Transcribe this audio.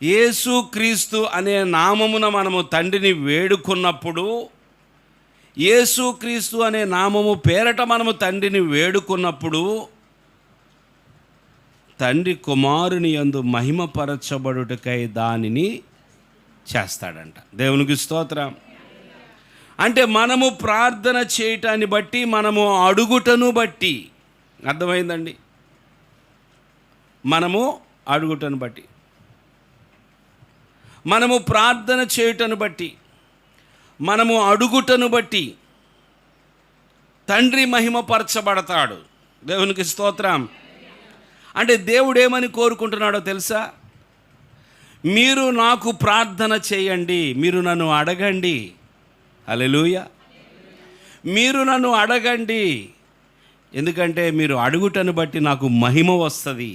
యేసుక్రీస్తు అనే నామమున మనము తండ్రిని వేడుకున్నప్పుడు, యేసుక్రీస్తు అనే నామము పేరట మనము తండ్రిని వేడుకున్నప్పుడు, తండ్రి కుమారుని యందు మహిమపరచబడుటకై దానిని చేస్తాడంట. దేవునికి స్తోత్రం. అంటే మనము ప్రార్థన చేయటాన్ని బట్టి, మనము అడుగుటను బట్టి, అర్థమైందండి, మనము అడుగుటను బట్టి, మనము ప్రార్థన చేయుటను బట్టి, మనము అడుగుటను బట్టి తండ్రి మహిమపరచబడతాడు. దేవునికి స్తోత్రం. అంటే దేవుడు ఏమని కోరుకుంటున్నాడో తెలుసా? మీరు నాకు ప్రార్థన చేయండి, మీరు నన్ను అడగండి. హల్లెలూయా. మీరు నన్ను అడగండి, ఎందుకంటే మీరు అడుగుటను బట్టి నాకు మహిమ వస్తుంది.